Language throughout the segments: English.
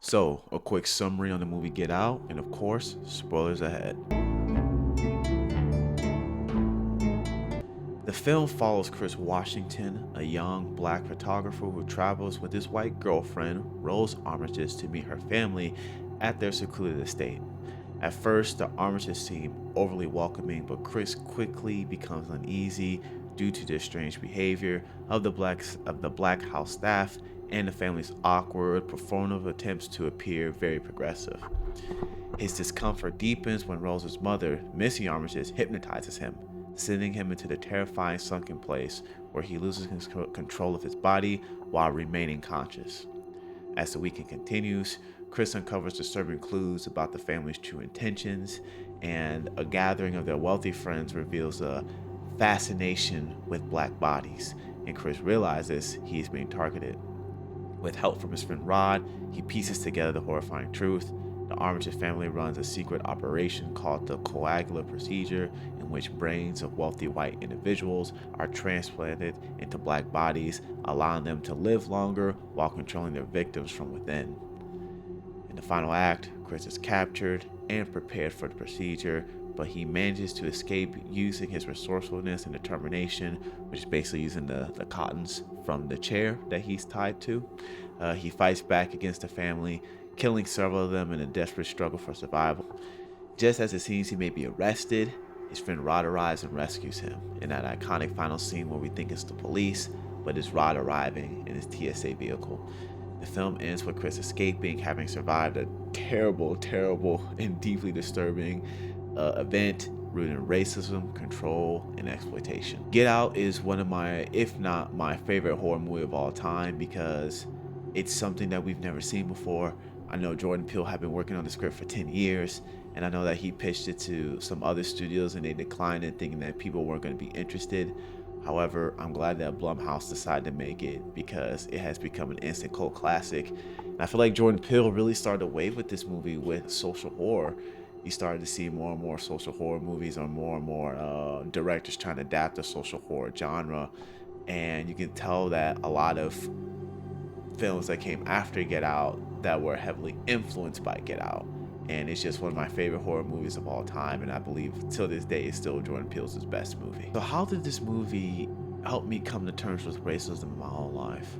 So, a quick summary on the movie Get Out, and of course, spoilers ahead. The film follows Chris Washington, a young black photographer who travels with his white girlfriend, Rose Armitage, to meet her family at their secluded estate. At first, the Armitage seem overly welcoming, but Chris quickly becomes uneasy due to their strange behavior of the Black House staff and the family's awkward, performative attempts to appear very progressive. His discomfort deepens when Rose's mother, Missy Armitage, hypnotizes him, sending him into the terrifying sunken place where he loses control of his body while remaining conscious. As the weekend continues, Chris uncovers disturbing clues about the family's true intentions, and a gathering of their wealthy friends reveals a fascination with black bodies, and Chris realizes he is being targeted. With help from his friend Rod, he pieces together the horrifying truth. The Armitage family runs a secret operation called the coagular procedure, in which brains of wealthy white individuals are transplanted into black bodies, allowing them to live longer while controlling their victims from within. In the final act, Chris is captured and prepared for the procedure, but he manages to escape using his resourcefulness and determination, which is basically using the cottons from the chair that he's tied to. He fights back against the family, killing several of them in a desperate struggle for survival. Just as it seems he may be arrested, his friend Rod arrives and rescues him in that iconic final scene where we think it's the police, but it's Rod arriving in his TSA vehicle. The film ends with Chris escaping, having survived a terrible, terrible, and deeply disturbing event rooted in racism, control, and exploitation. Get Out is one of my, if not my favorite horror movie of all time, because it's something that we've never seen before. I know Jordan Peele had been working on the script for 10 years, and I know that he pitched it to some other studios and they declined it, thinking that people weren't going to be interested. However, I'm glad that Blumhouse decided to make it because it has become an instant cult classic. And I feel like Jordan Peele really started to wave with this movie with social horror. You started to see more and more social horror movies, or more and more directors trying to adapt the social horror genre. And you can tell that a lot of films that came after Get Out that were heavily influenced by Get Out. And it's just one of my favorite horror movies of all time, and I believe till this day it's still Jordan Peele's best movie. So how did this movie help me come to terms with racism in my own life?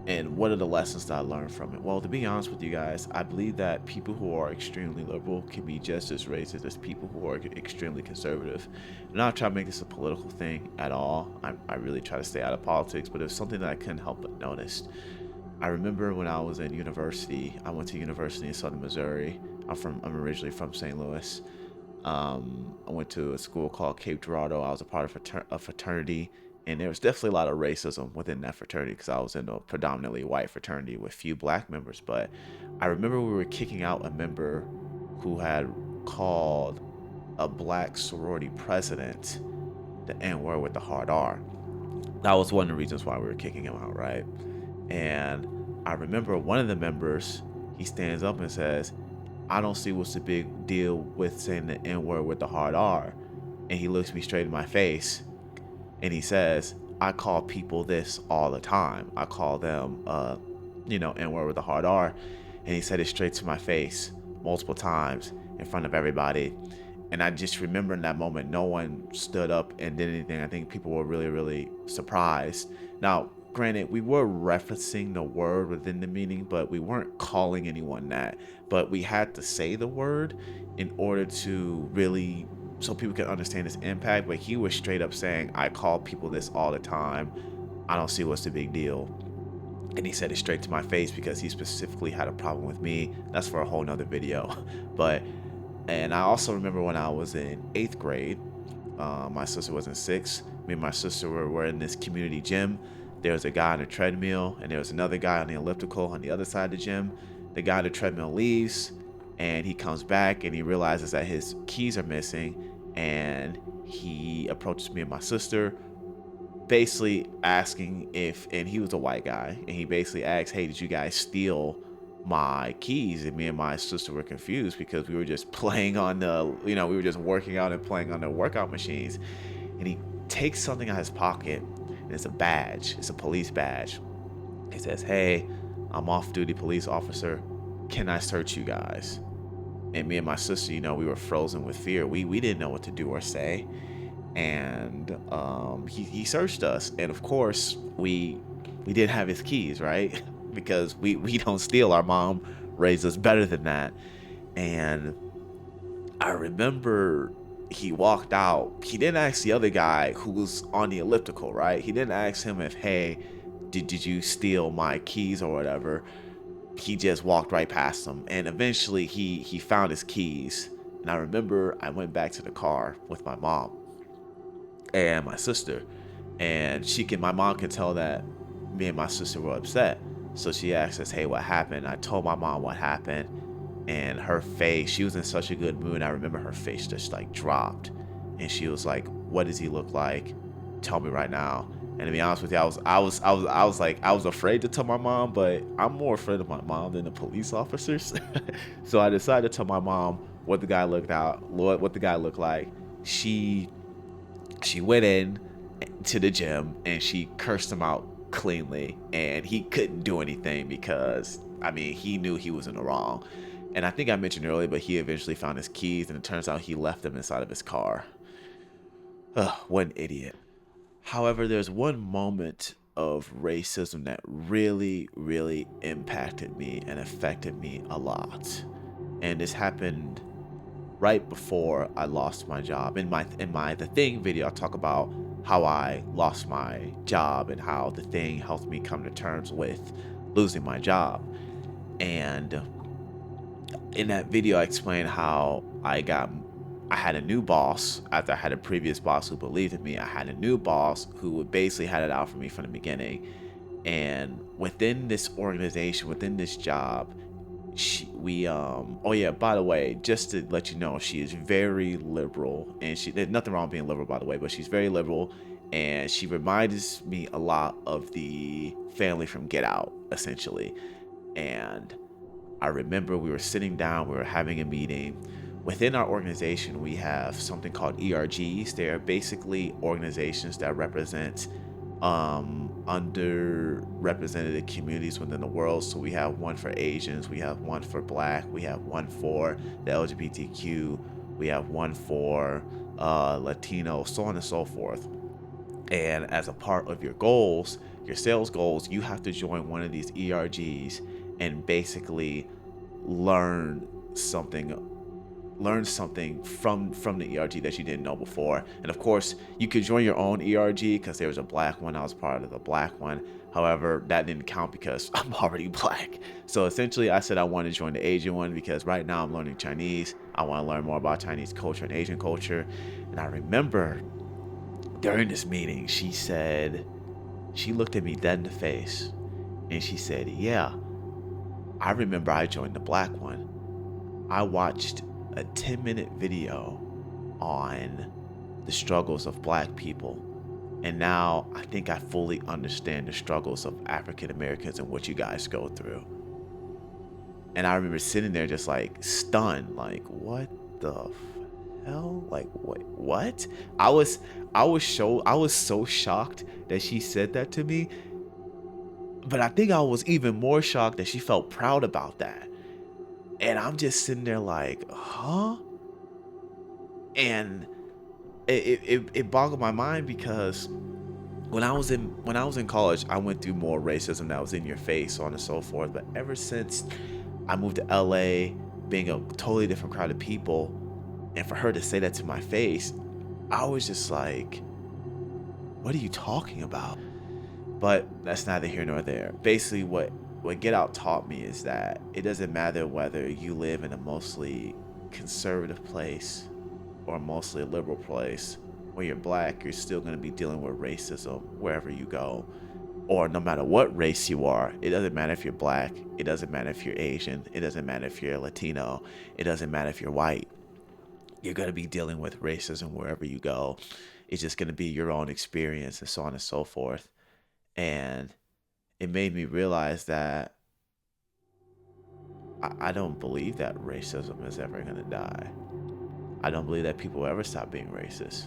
And what are the lessons that I learned from it? Well, to be honest with you guys, I believe that people who are extremely liberal can be just as racist as people who are extremely conservative. I'm not trying to make this a political thing at all. I really try to stay out of politics, but it's something that I couldn't help but notice. I remember when I was in university, I went to university in southern Missouri. I'm originally from St. Louis. I went to a school called Cape Girardeau. I was a part of a fraternity, and there was definitely a lot of racism within that fraternity because I was in a predominantly white fraternity with few black members. But I remember we were kicking out a member who had called a black sorority president the N-word with the hard R. That was one of the reasons why we were kicking him out, right? And I remember one of the members, he stands up and says, "I don't see what's the big deal with saying the N-word with the hard R." And he looks me straight in my face and he says, "I call people this all the time. I call them, N-word with the hard R." And he said it straight to my face multiple times in front of everybody. And I just remember in that moment, no one stood up and did anything. I think people were really, really surprised. Now, granted, we were referencing the word within the meaning, but we weren't calling anyone that. But we had to say the word in order to really, so people could understand its impact. But he was straight up saying, "I call people this all the time. I don't see what's the big deal." And he said it straight to my face because he specifically had a problem with me. That's for a whole nother video. But, and I also remember when I was in 8th grade, my sister was in 6th. Me and my sister were in this community gym. There was a guy on a treadmill, and there was another guy on the elliptical on the other side of the gym. The guy on the treadmill leaves, and he comes back, and he realizes that his keys are missing, and he approaches me and my sister, basically asking if, and he was a white guy, and he basically asked, "Hey, did you guys steal my keys?" And me and my sister were confused because we were just playing on we were just working out and playing on the workout machines. And he takes something out of his pocket, and it's a badge. It's a police badge. He says, "Hey, I'm off-duty police officer. can I search you guys? And me and my sister, we were frozen with fear. We didn't know what to do or say. And he searched us. And of course, we didn't have his keys, right? Because we don't steal. Our mom raised us better than that. And I remember he walked out. He didn't ask the other guy who was on the elliptical, right? He didn't ask him if, hey, did you steal my keys or whatever. He just walked right past him. And eventually he found his keys. And I remember I went back to the car with my mom and my sister. And my mom can tell that me and my sister were upset. So she asked us, hey, what happened? I told my mom what happened. And her face, she was in such a good mood. I remember her face just like dropped, and she was like, what does he look like? Tell me right now. And to be honest with you, I was afraid to tell my mom, but I'm more afraid of my mom than the police officers. So I decided to tell my mom what the guy looked like. She went in to the gym and she cursed him out cleanly, and he couldn't do anything because he knew he was in the wrong. And I think I mentioned earlier, but he eventually found his keys, and it turns out he left them inside of his car. Ugh, what an idiot. However, there's one moment of racism that really, really impacted me and affected me a lot. And this happened right before I lost my job. In my The Thing video, I talk about how I lost my job and how The Thing helped me come to terms with losing my job. And in that video, I explained how I had a new boss after I had a previous boss who believed in me. I had a new boss who basically had it out for me from the beginning. And within this organization, within this job, oh yeah, by the way, just to let you know, she is very liberal, and there's nothing wrong with being liberal, by the way, but she's very liberal, and she reminds me a lot of the family from Get Out, essentially. And I remember we were sitting down, we were having a meeting. Within our organization, we have something called ERGs. They are basically organizations that represent underrepresented communities within the world. So we have one for Asians, we have one for Black, we have one for the LGBTQ, we have one for Latino, so on and so forth. And as a part of your goals, your sales goals, you have to join one of these ERGs and basically learn something from the ERG that you didn't know before. And of course, you could join your own ERG because there was a Black one. I was part of the Black one. However, that didn't count because I'm already Black. So essentially, I said I wanted to join the Asian one because right now I'm learning Chinese. I want to learn more about Chinese culture and Asian culture. And I remember during this meeting, she looked at me dead in the face and she said, yeah, I remember I joined the Black one. I watched a 10-minute video on the struggles of Black people, and now I think I fully understand the struggles of African Americans and what you guys go through. And I remember sitting there just like stunned, like, what the hell? Like, what? I was so shocked that she said that to me, but I think I was even more shocked that she felt proud about that. And I'm just sitting there like, huh? And it boggled my mind because when I was in college, I went through more racism that was in your face, so on and so forth. But ever since I moved to LA, being a totally different crowd of people, and for her to say that to my face, I was just like, what are you talking about? But that's neither here nor there. Basically, what Get Out taught me is that it doesn't matter whether you live in a mostly conservative place or mostly a liberal place. When you're Black, you're still going to be dealing with racism wherever you go. Or no matter what race you are, it doesn't matter if you're Black, it doesn't matter if you're Asian, it doesn't matter if you're Latino, it doesn't matter if you're white. You're going to be dealing with racism wherever you go. It's just going to be your own experience and so on and so forth. And it made me realize that I don't believe that racism is ever going to die. I don't believe that people will ever stop being racist.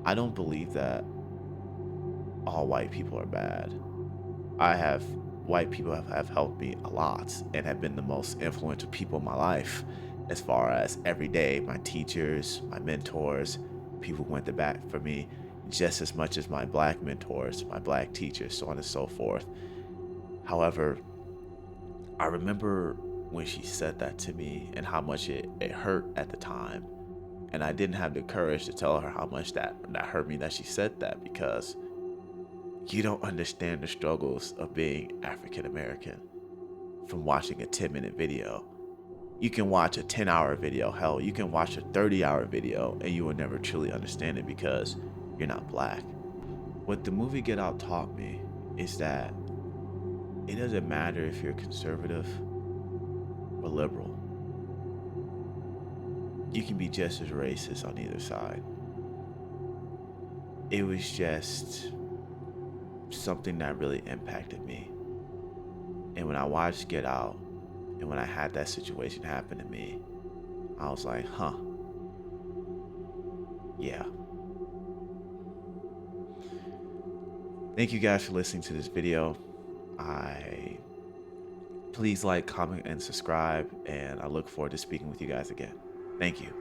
I don't believe that all white people are bad. I have white people have helped me a lot and have been the most influential people in my life, as far as every day, my teachers, my mentors, people who went to bat for me just as much as my black mentors, my black teachers, so on and so forth. However, I remember when she said that to me and how much it hurt at the time. And I didn't have the courage to tell her how much that hurt me that she said that, because you don't understand the struggles of being African American from watching a 10-minute video. You can watch a 10-hour video, hell, you can watch a 30-hour video, and you will never truly understand it because you're not black. What the movie Get Out taught me is that it doesn't matter if you're conservative or liberal. You can be just as racist on either side. It was just something that really impacted me. And when I watched Get Out, and when I had that situation happen to me, I was like, huh, yeah. Thank you guys for listening to this video. Please like, comment, and subscribe, and I look forward to speaking with you guys again. Thank you.